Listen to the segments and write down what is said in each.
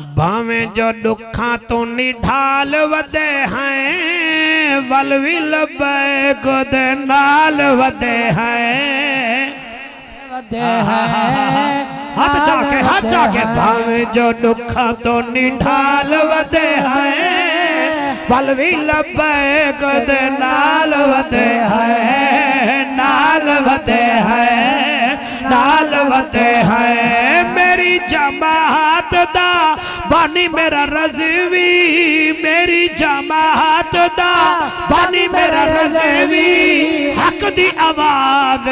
بھاویں جو دکھاں تو نڈھال ودے ہیں ولوی لبیک دے نال ودے ہیں ہاتھ جا کے بھاویں جو دکھاں تو نڈھال ودے ہیں ولوی لبیک دے نال ودے ہیں نال ودے ہیں نال ودے ہیں میری جماعت دا بانی میرا رضوی میری جماعت دا بانی میرا رضوی حق دی آواز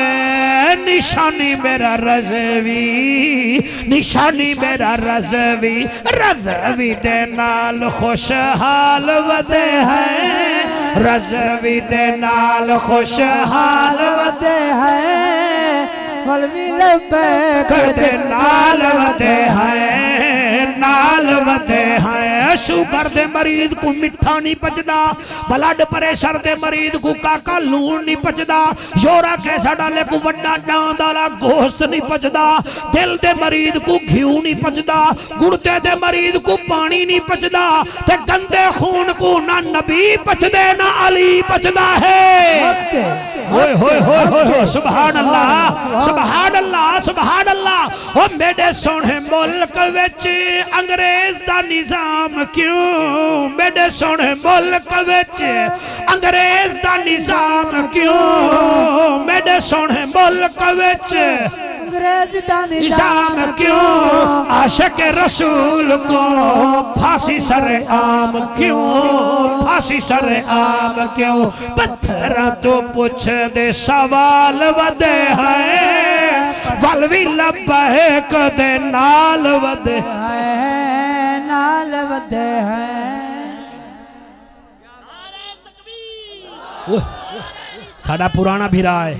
نشانی میرا رضوی نشانی میرا رضوی رضوی دے نال خوشحال ودے ہیں رضوی دے نال خوشحال ودے ہیں ولوی لبیک دے نال ودے ہیں نال ودے ہیں شوگر دے مریض کو مٹھا نہیں پچدا بلڈ پریشر دے مریض کو کاکا لون نہیں پچدا یورا کیسا ڈالے کو وڈا ڈاندالا گوشت نہیں پچدا دل دے مریض کو گھیو نہیں پچدا گردے دے مریض کو پانی نہیں پچدا تے گندے خون کو نہ نبی پچدے نہ علی پچدا ہے ہوئے ہوئے ہوئے ہوئے سبحان اللہ سبحان اللہ سبحان اللہ او میرے سونے ملک وچ انگریز دا نظام کیوں میرے سونے ملک وچ انگریز دا نظام کیوں میرے سونے ملک وچ انگریز دا نظام کیوں عاشق رسول کو پھانسی سر عام کیوں پھانسی سر عام کیوں پتھرہ تو پوچھ دے سوال ودے ہیں ولوی لبیک دے نال ودے ہیں نال ودے ہیں ساڑھا پرانا بھی رہا ہے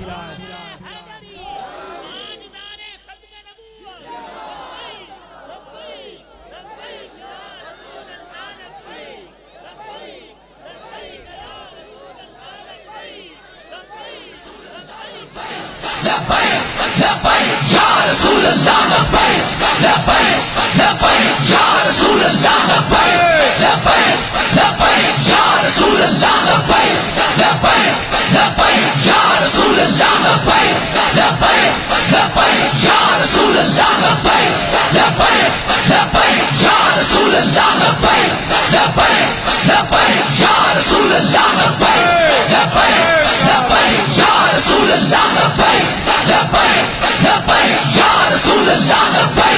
لبیک لبیک یا رسول اللہ لبیک لبیک لبیک یا رسول اللہ لبیک لبیک لبیک یا رسول اللہ لبیک لبیک لبیک یا رسول اللہ لبیک لبیک لبیک یا رسول اللہ لبیک لبیک لبیک یا رسول اللہ لبیک لبیک لبیک یا رسول اللہ لبیک لبیک لبیک یا رسول اللہ لبیک لبیک لبیک یا رسول اللہ لبیک